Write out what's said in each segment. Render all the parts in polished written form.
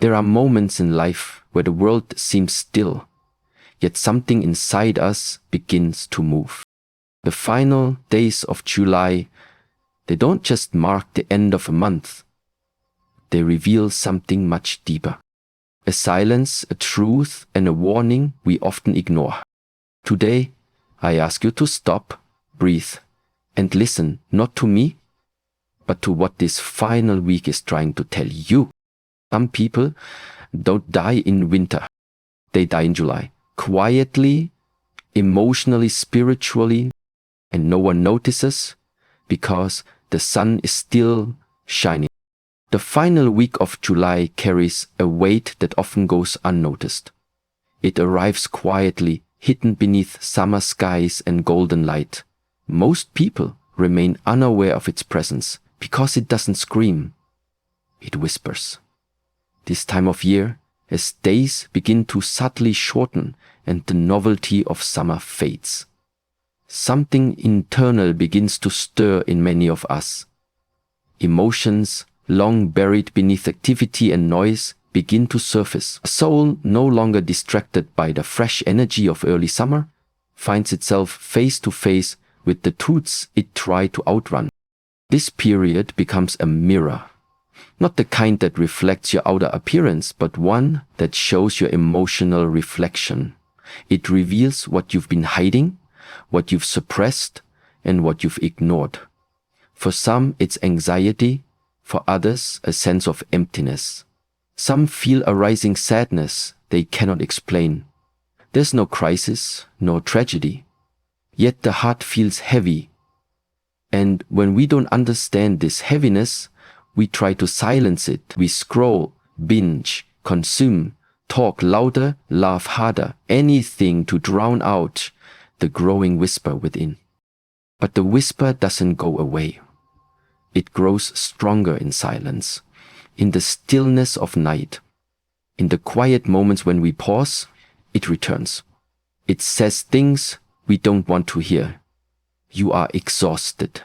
There are moments in life where the world seems still, yet something inside us begins to move. The final days of July, they don't just mark the end of a month. They reveal something much deeper. A silence, a truth, and a warning we often ignore. Today, I ask you to stop, breathe, and listen not to me, but to what this final week is trying to tell you. Some people don't die in winter. They die in July. Quietly, emotionally, spiritually, and no one notices because the sun is still shining. The final week of July carries a weight that often goes unnoticed. It arrives quietly, hidden beneath summer skies and golden light. Most people remain unaware of its presence because it doesn't scream. It whispers. This time of year, as days begin to subtly shorten and the novelty of summer fades, something internal begins to stir in many of us. Emotions, long buried beneath activity and noise, begin to surface. A soul no longer distracted by the fresh energy of early summer finds itself face to face with the truths it tried to outrun. This period becomes a mirror. Not the kind that reflects your outer appearance, but one that shows your emotional reflection. It reveals what you've been hiding, what you've suppressed, and what you've ignored. For some, it's anxiety. For others, a sense of emptiness. Some feel a rising sadness they cannot explain. There's no crisis, no tragedy. Yet the heart feels heavy. And when we don't understand this heaviness, we try to silence it. We scroll, binge, consume, talk louder, laugh harder, anything to drown out the growing whisper within. But the whisper doesn't go away. It grows stronger in silence, in the stillness of night. In the quiet moments when we pause, it returns. It says things we don't want to hear. You are exhausted.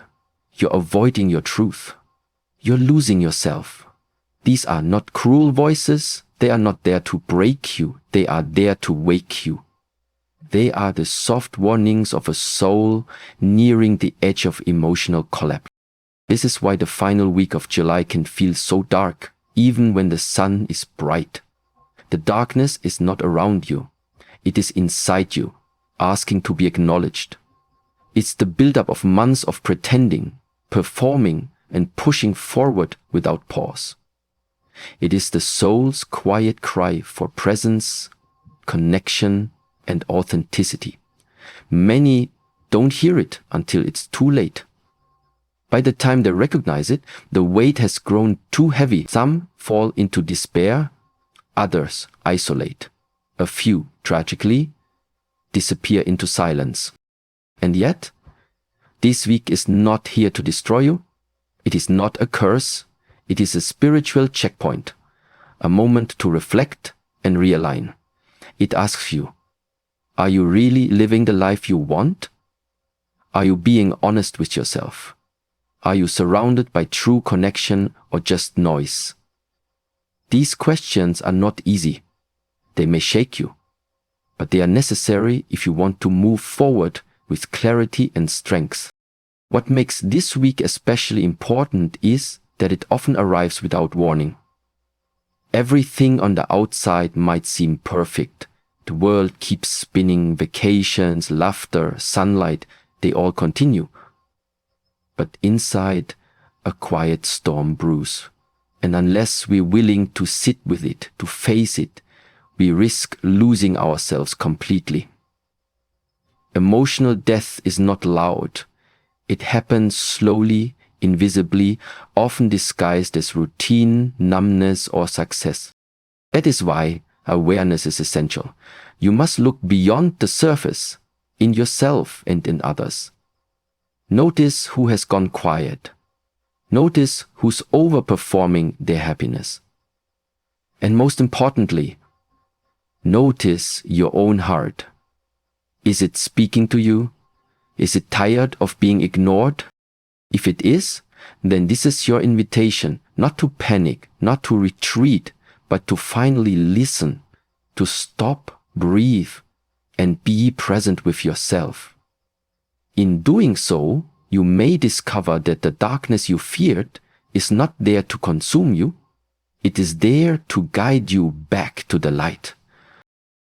You're avoiding your truth. You're losing yourself. These are not cruel voices. They are not there to break you. They are there to wake you. They are the soft warnings of a soul nearing the edge of emotional collapse. This is why the final week of July can feel so dark, even when the sun is bright. The darkness is not around you. It is inside you, asking to be acknowledged. It's the buildup of months of pretending, performing, and pushing forward without pause. It is the soul's quiet cry for presence, connection, and authenticity. Many don't hear it until it's too late. By the time they recognize it, the weight has grown too heavy. Some fall into despair, others isolate. A few, tragically, disappear into silence. And yet, this week is not here to destroy you. It is not a curse. It is a spiritual checkpoint, a moment to reflect and realign. It asks you, are you really living the life you want? Are you being honest with yourself? Are you surrounded by true connection or just noise? These questions are not easy. They may shake you, but they are necessary if you want to move forward with clarity and strength. What makes this week especially important is that it often arrives without warning. Everything on the outside might seem perfect. The world keeps spinning, vacations, laughter, sunlight, they all continue. But inside, a quiet storm brews. And unless we're willing to sit with it, to face it, we risk losing ourselves completely. Emotional death is not loud. It happens slowly, invisibly, often disguised as routine, numbness, or success. That is why awareness is essential. You must look beyond the surface, in yourself and in others. Notice who has gone quiet. Notice who's overperforming their happiness. And most importantly, notice your own heart. Is it speaking to you? Is it tired of being ignored? If it is, then this is your invitation, not to panic, not to retreat, but to finally listen, to stop, breathe, and be present with yourself. In doing so, you may discover that the darkness you feared is not there to consume you. It is there to guide you back to the light.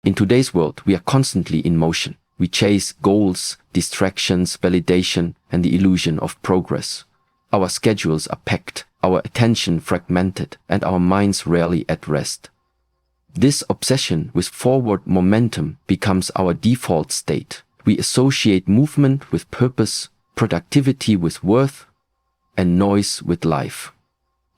In today's world, we are constantly in motion. We chase goals, distractions, validation, and the illusion of progress. Our schedules are packed, our attention fragmented, and our minds rarely at rest. This obsession with forward momentum becomes our default state. We associate movement with purpose, productivity with worth, and noise with life.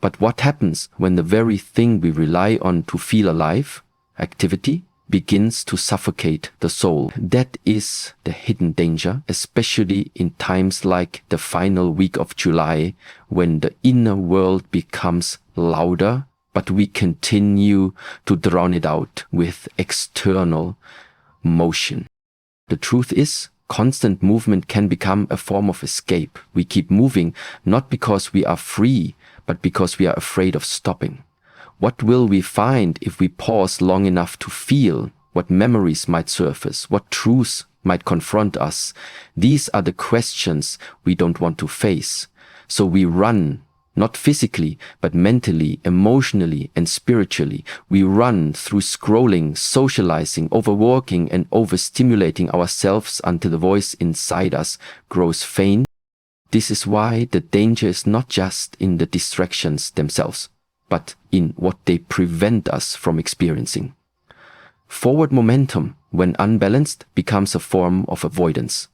But what happens when the very thing we rely on to feel alive, activity, begins to suffocate the soul? That is the hidden danger, especially in times like the final week of July, when the inner world becomes louder, but we continue to drown it out with external motion. The truth is, constant movement can become a form of escape. We keep moving not because we are free, but because we are afraid of stopping. What will we find if we pause long enough to feel? What memories might surface? What truths might confront us? These are the questions we don't want to face. So we run, not physically, but mentally, emotionally, and spiritually. We run through scrolling, socializing, overworking, and overstimulating ourselves until the voice inside us grows faint. This is why the danger is not just in the distractions themselves, but in what they prevent us from experiencing. Forward momentum, when unbalanced, becomes a form of avoidance.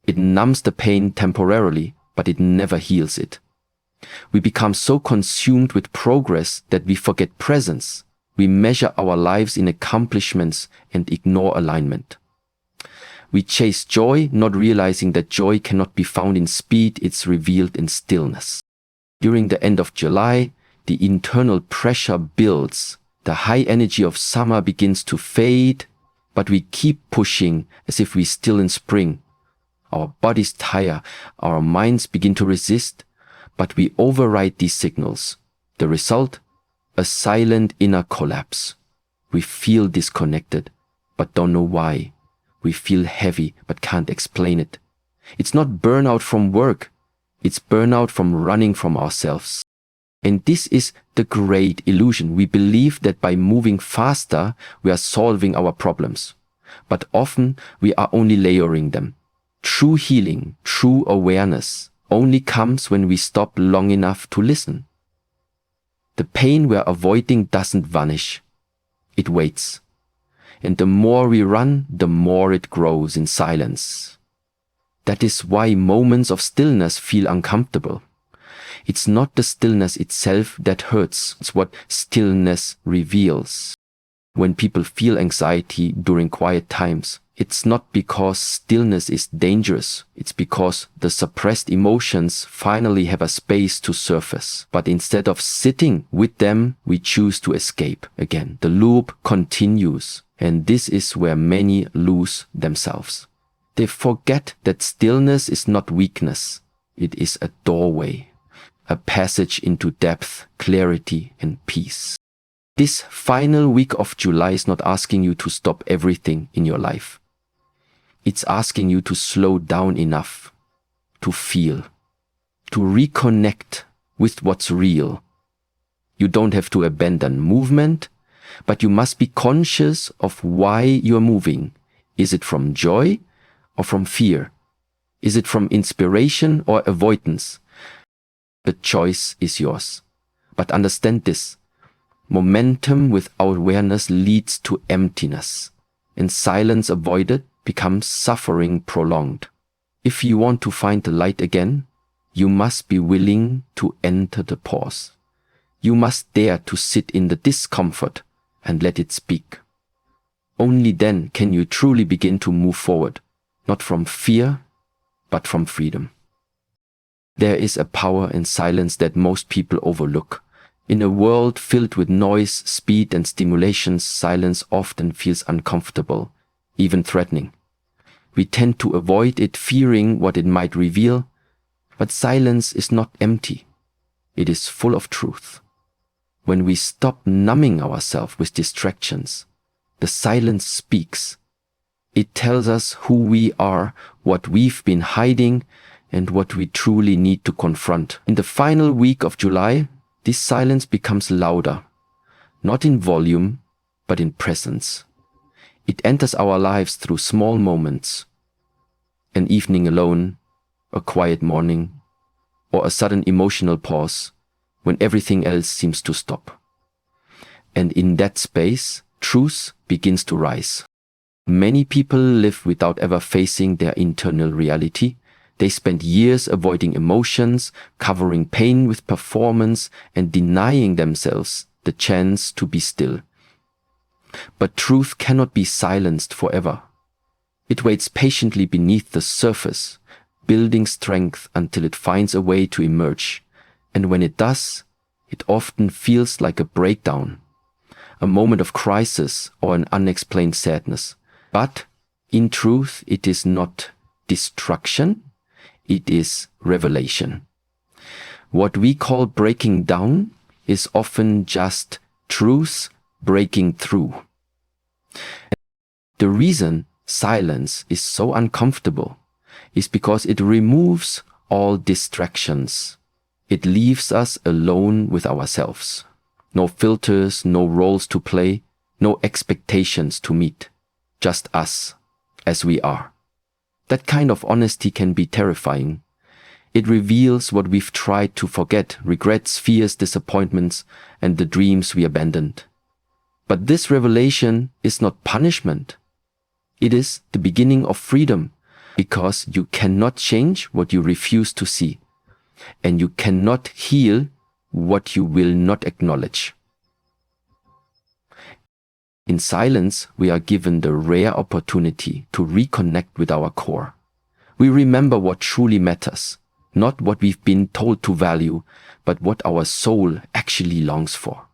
It numbs the pain temporarily, but it never heals it. We become so consumed with progress that we forget presence. We measure our lives in accomplishments and ignore alignment. We chase joy, not realizing that joy cannot be found in speed, it's revealed in stillness. During the end of July, the internal pressure builds. The high energy of summer begins to fade, but we keep pushing as if we're still in spring. Our bodies tire, our minds begin to resist, but we override these signals. The result? A silent inner collapse. We feel disconnected, but don't know why. We feel heavy, but can't explain it. It's not burnout from work. It's burnout from running from ourselves. And this is the great illusion. We believe that by moving faster, we are solving our problems. But often we are only layering them. True healing, true awareness only comes when we stop long enough to listen. The pain we're avoiding doesn't vanish. It waits. And the more we run, the more it grows in silence. That is why moments of stillness feel uncomfortable. It's not the stillness itself that hurts. It's what stillness reveals. When people feel anxiety during quiet times, it's not because stillness is dangerous. It's because the suppressed emotions finally have a space to surface. But instead of sitting with them, we choose to escape again. The loop continues. And this is where many lose themselves. They forget that stillness is not weakness. It is a doorway, a passage into depth, clarity, and peace. This final week of July is not asking you to stop everything in your life. It's asking you to slow down enough to feel, to reconnect with what's real. You don't have to abandon movement, but you must be conscious of why you're moving. Is it from joy or from fear? Is it from inspiration or avoidance? The choice is yours. But understand this. Momentum without awareness leads to emptiness, and silence avoided becomes suffering prolonged. If you want to find the light again, you must be willing to enter the pause. You must dare to sit in the discomfort and let it speak. Only then can you truly begin to move forward, not from fear, but from freedom. There is a power in silence that most people overlook. In a world filled with noise, speed, and stimulation, silence often feels uncomfortable, even threatening. We tend to avoid it, fearing what it might reveal, but silence is not empty. It is full of truth. when we stop numbing ourselves with distractions, the silence speaks. It tells us who we are, what we've been hiding, and what we truly need to confront. In the final week of July, this silence becomes louder, not in volume, but in presence. It enters our lives through small moments, an evening alone, a quiet morning, or a sudden emotional pause when everything else seems to stop. And in that space, truth begins to rise. Many people live without ever facing their internal reality. They spend years avoiding emotions, covering pain with performance, and denying themselves the chance to be still. But truth cannot be silenced forever. It waits patiently beneath the surface, building strength until it finds a way to emerge. And when it does, it often feels like a breakdown, a moment of crisis or an unexplained sadness. But in truth, it is not destruction, it is revelation. What we call breaking down is often just truth breaking through. The reason silence is so uncomfortable is because it removes all distractions. It leaves us alone with ourselves. No filters, no roles to play, no expectations to meet. Just us, as we are. That kind of honesty can be terrifying. It reveals what we've tried to forget, regrets, fears, disappointments, and the dreams we abandoned. But this revelation is not punishment. It is the beginning of freedom, because you cannot change what you refuse to see, and you cannot heal what you will not acknowledge. In silence, we are given the rare opportunity to reconnect with our core. We remember what truly matters, not what we've been told to value, but what our soul actually longs for.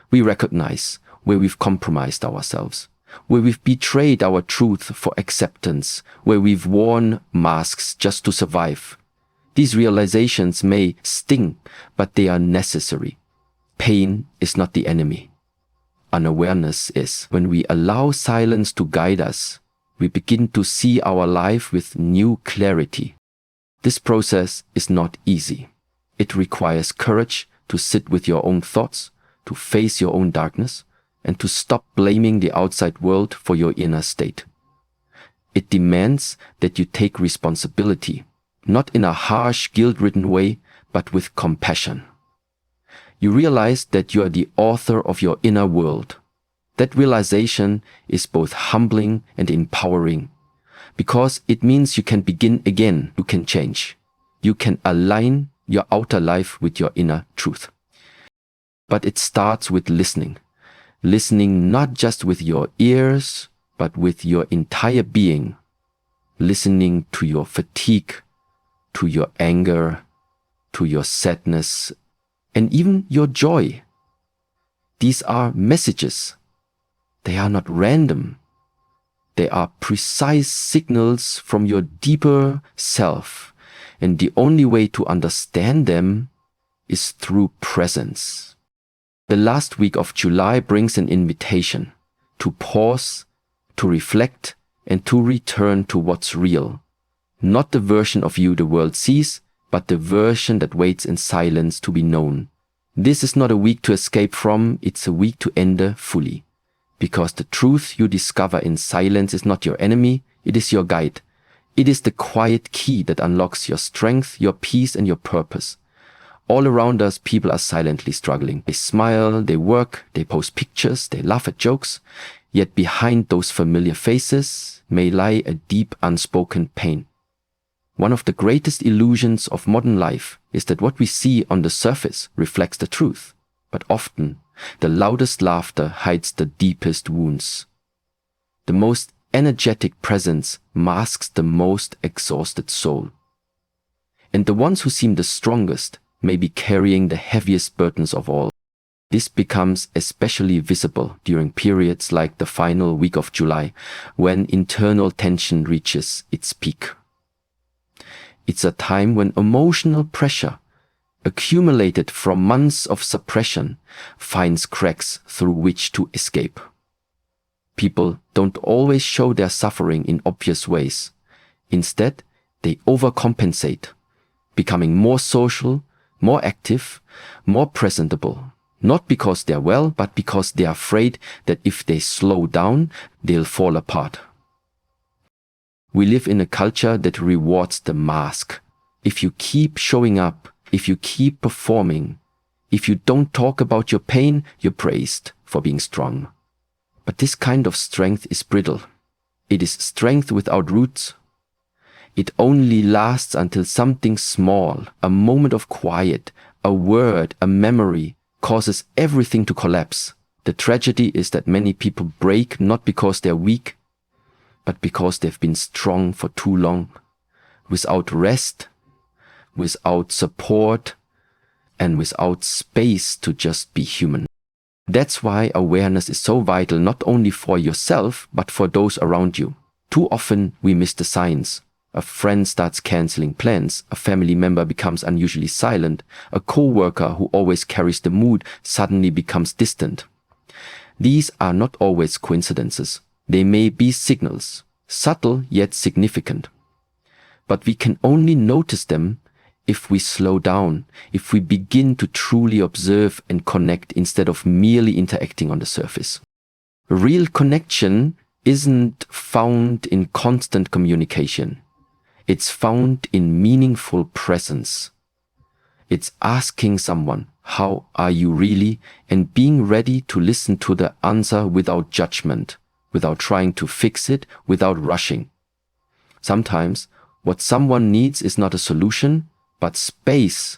We recognize where we've compromised ourselves, where we've betrayed our truth for acceptance, where we've worn masks just to survive. These realizations may sting, but they are necessary. Pain is not the enemy. Unawareness is. When we allow silence to guide us, we begin to see our life with new clarity. This process is not easy. It requires courage to sit with your own thoughts, to face your own darkness, and to stop blaming the outside world for your inner state. It demands that you take responsibility, not in a harsh, guilt-ridden way, but with compassion. You realize that you are the author of your inner world. That realization is both humbling and empowering, because it means you can begin again, you can change. You can align your outer life with your inner truth. But it starts with listening. Listening not just with your ears, but with your entire being. Listening to your fatigue, to your anger, to your sadness, and even your joy. These are messages. They are not random. They are precise signals from your deeper self, and the only way to understand them is through presence. The last week of July brings an invitation to pause, to reflect, and to return to what's real. Not the version of you the world sees, but the version that waits in silence to be known. This is not a week to escape from, it's a week to enter fully. Because the truth you discover in silence is not your enemy, it is your guide. It is the quiet key that unlocks your strength, your peace, and your purpose. All around us, people are silently struggling. They smile, they work, they post pictures, they laugh at jokes. Yet behind those familiar faces may lie a deep unspoken pain. One of the greatest illusions of modern life is that what we see on the surface reflects the truth, but often the loudest laughter hides the deepest wounds. The most energetic presence masks the most exhausted soul. And the ones who seem the strongest may be carrying the heaviest burdens of all. This becomes especially visible during periods like the final week of July, when internal tension reaches its peak. It's a time when emotional pressure accumulated from months of suppression, finds cracks through which to escape. People don't always show their suffering in obvious ways. Instead, they overcompensate, becoming more social, more active, more presentable. Not because they're well, but because they're afraid that if they slow down, they'll fall apart. We live in a culture that rewards the mask. If you keep showing up, if you keep performing, if you don't talk about your pain, you're praised for being strong. But this kind of strength is brittle. It is strength without roots. It only lasts until something small, a moment of quiet, a word, a memory, causes everything to collapse. The tragedy is that many people break not because they're weak, but because they've been strong for too long, without rest, without support, and without space to just be human. That's why awareness is so vital, not only for yourself, but for those around you. Too often we miss the signs. A friend starts canceling plans, a family member becomes unusually silent, a co-worker who always carries the mood suddenly becomes distant. These are not always coincidences. They may be signals, subtle yet significant. But we can only notice them if we slow down, if we begin to truly observe and connect instead of merely interacting on the surface. Real connection isn't found in constant communication. It's found in meaningful presence. It's asking someone, "How are you really?" and being ready to listen to the answer without judgment, without trying to fix it, without rushing. Sometimes what someone needs is not a solution, but space,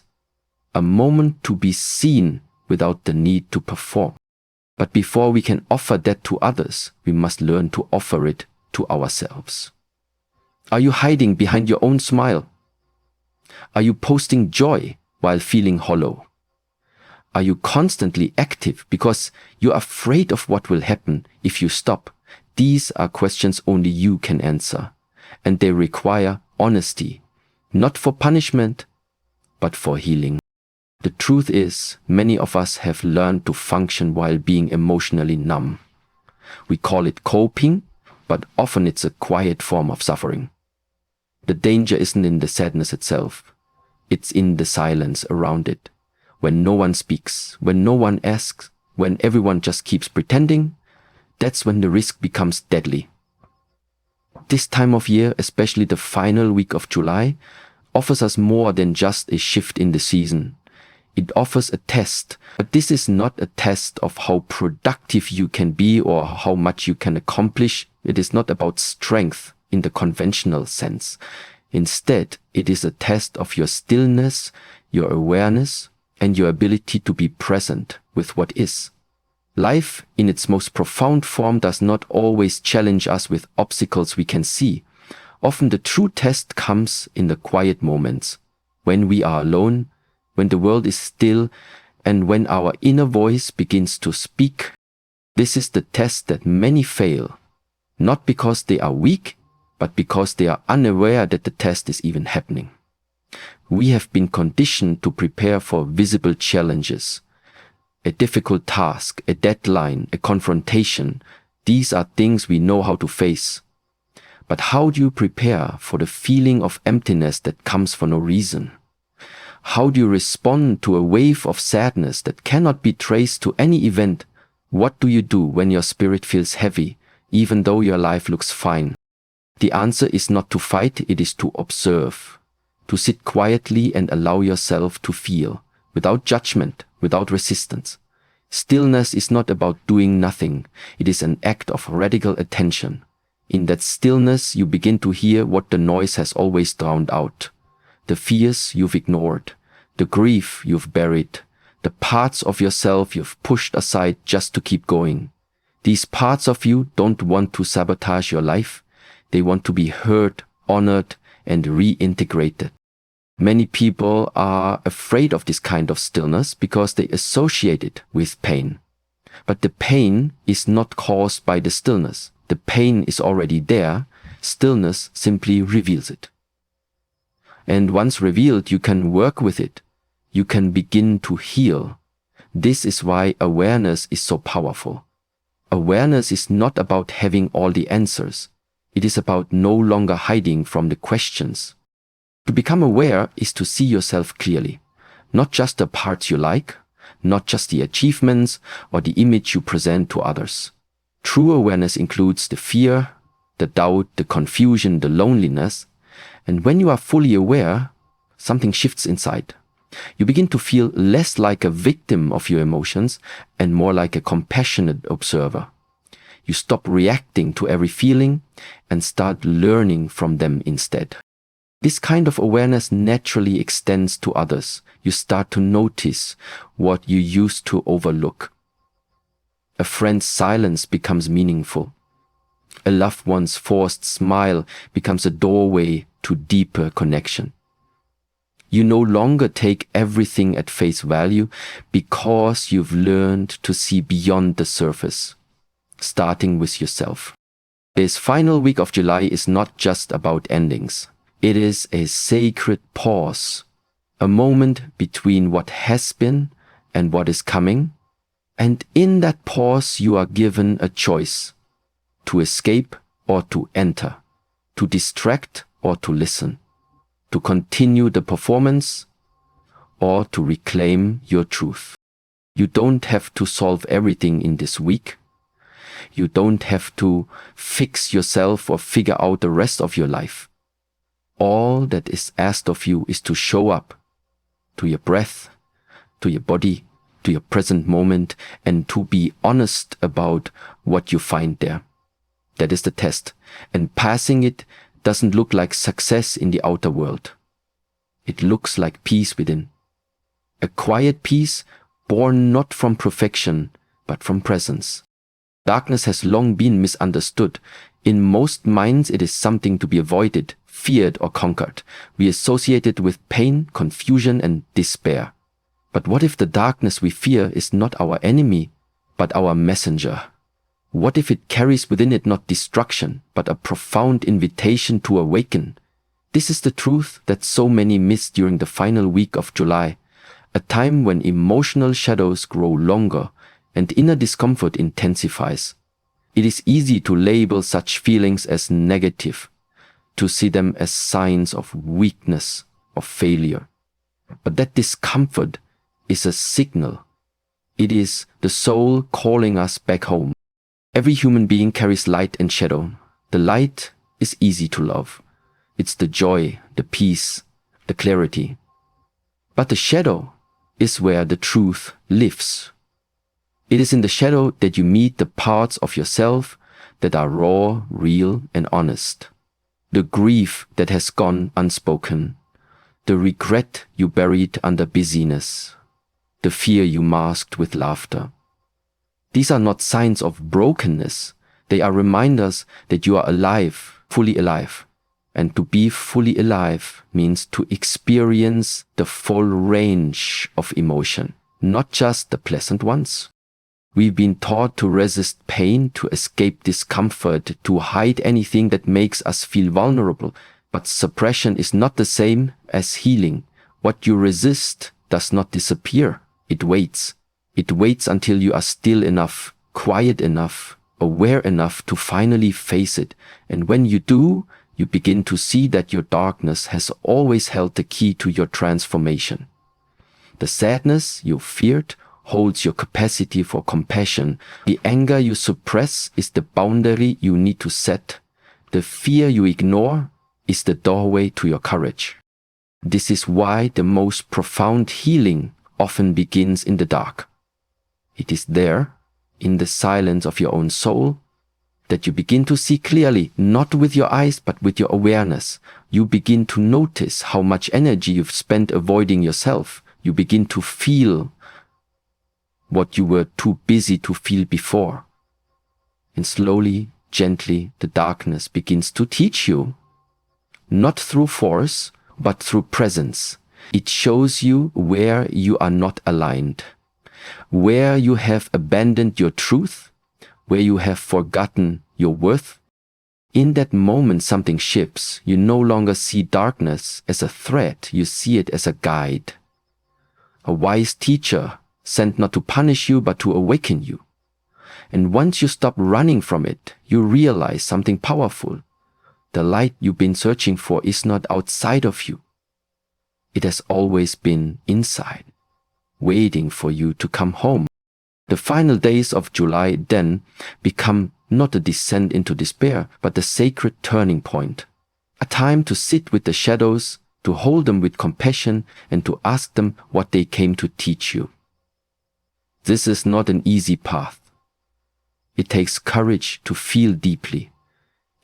a moment to be seen without the need to perform. But before we can offer that to others, we must learn to offer it to ourselves. Are you hiding behind your own smile? Are you posting joy while feeling hollow? Are you constantly active because you're afraid of what will happen if you stop? These are questions only you can answer, and they require honesty, not for punishment, but for healing. The truth is, many of us have learned to function while being emotionally numb. We call it coping, but often it's a quiet form of suffering. The danger isn't in the sadness itself. It's in the silence around it. When no one speaks, when no one asks, when everyone just keeps pretending, that's when the risk becomes deadly. This time of year, especially the final week of July, offers us more than just a shift in the season. It offers a test, but this is not a test of how productive you can be or how much you can accomplish. It is not about strength in the conventional sense. Instead, it is a test of your stillness, your awareness, and your ability to be present with what is. Life, in its most profound form, does not always challenge us with obstacles we can see. Often the true test comes in the quiet moments, when we are alone, when the world is still, and when our inner voice begins to speak. This is the test that many fail, not because they are weak, but because they are unaware that the test is even happening. We have been conditioned to prepare for visible challenges, a difficult task, a deadline, a confrontation. These are things we know how to face. But how do you prepare for the feeling of emptiness that comes for no reason? How do you respond to a wave of sadness that cannot be traced to any event? What do you do when your spirit feels heavy, even though your life looks fine? The answer is not to fight, it is to observe, to sit quietly and allow yourself to feel, without judgment, without resistance. Stillness is not about doing nothing, it is an act of radical attention. In that stillness, you begin to hear what the noise has always drowned out. The fears you've ignored, the grief you've buried, the parts of yourself you've pushed aside just to keep going. These parts of you don't want to sabotage your life. They want to be heard, honored, and reintegrated. Many people are afraid of this kind of stillness because they associate it with pain. But the pain is not caused by the stillness. The pain is already there. Stillness simply reveals it. And once revealed, you can work with it. you can begin to heal. This is why awareness is so powerful. Awareness is not about having all the answers. It is about no longer hiding from the questions. To become aware is to see yourself clearly, not just the parts you like, not just the achievements or the image you present to others. True awareness includes the fear, the doubt, the confusion, the loneliness. And when you are fully aware, something shifts inside. You begin to feel less like a victim of your emotions and more like a compassionate observer. You stop reacting to every feeling and start learning from them instead. This kind of awareness naturally extends to others. You start to notice what you used to overlook. A friend's silence becomes meaningful. A loved one's forced smile becomes a doorway to deeper connection. You no longer take everything at face value because you've learned to see beyond the surface, starting with yourself. This final week of July is not just about endings. It is a sacred pause, a moment between what has been and what is coming. And in that pause, you are given a choice: to escape or to enter, to distract or to listen, to continue the performance or to reclaim your truth. You don't have to solve everything in this week. You don't have to fix yourself or figure out the rest of your life. All that is asked of you is to show up to your breath, to your body, to your present moment, and to be honest about what you find there. That is the test. And passing it doesn't look like success in the outer world. It looks like peace within. A quiet peace born not from perfection, but from presence. Darkness has long been misunderstood. In most minds, it is something to be avoided, feared, or conquered. We associate it with pain, confusion, and despair. But what if the darkness we fear is not our enemy, but our messenger? What if it carries within it not destruction, but a profound invitation to awaken? This is the truth that so many miss during the final week of July, a time when emotional shadows grow longer and inner discomfort intensifies. It is easy to label such feelings as negative, to see them as signs of weakness, of failure. But that discomfort is a signal. It is the soul calling us back home. Every human being carries light and shadow. The light is easy to love. It's the joy, the peace, the clarity. But the shadow is where the truth lives. It is in the shadow that you meet the parts of yourself that are raw, real, and honest. The grief that has gone unspoken. The regret you buried under busyness. The fear you masked with laughter. These are not signs of brokenness. They are reminders that you are alive, fully alive. And to be fully alive means to experience the full range of emotion, not just the pleasant ones. We've been taught to resist pain, to escape discomfort, to hide anything that makes us feel vulnerable. But suppression is not the same as healing. What you resist does not disappear. It waits. It waits until you are still enough, quiet enough, aware enough to finally face it. And when you do, you begin to see that your darkness has always held the key to your transformation. The sadness you feared holds your capacity for compassion. The anger you suppress is the boundary you need to set. The fear you ignore is the doorway to your courage. This is why the most profound healing often begins in the dark. It is there, in the silence of your own soul, that you begin to see clearly, not with your eyes, but with your awareness. You begin to notice how much energy you've spent avoiding yourself. You begin to feel what you were too busy to feel before. And slowly, gently, the darkness begins to teach you, not through force, but through presence. It shows you where you are not aligned, where you have abandoned your truth, where you have forgotten your worth. In that moment, something shifts. You no longer see darkness as a threat. You see it as a guide. a wise teacher sent not to punish you but to awaken you. And once you stop running from it, you realize something powerful. The light you've been searching for is not outside of you. It has always been inside, waiting for you to come home. The final days of July then become not a descent into despair, but the sacred turning point. A time to sit with the shadows, to hold them with compassion, and to ask them what they came to teach you. This is not an easy path. It takes courage to feel deeply.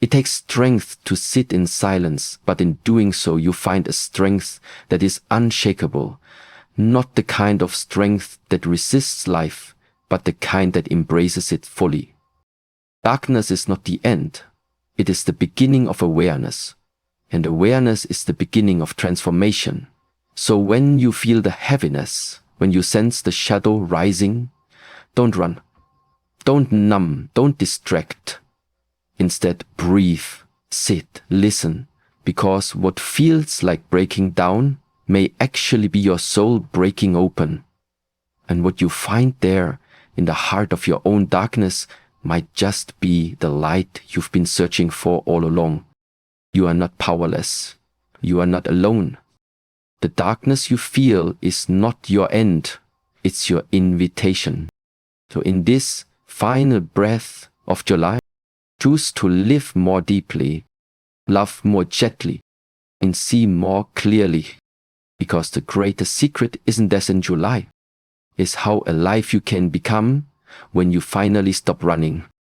It takes strength to sit in silence, but in doing so you find a strength that is unshakable, not the kind of strength that resists life, but the kind that embraces it fully. Darkness is not the end. It is the beginning of awareness. And awareness is the beginning of transformation. So when you feel the heaviness, when you sense the shadow rising, don't run. Don't numb, don't distract. Instead, breathe, sit, listen, because what feels like breaking down may actually be your soul breaking open. And what you find there in the heart of your own darkness might just be the light you've been searching for all along. You are not powerless. You are not alone. The darkness you feel is not your end. It's your invitation. So in this final breath of July, choose to live more deeply, love more gently, and see more clearly. Because the greatest secret isn't as in July. It's how alive you can become when you finally stop running.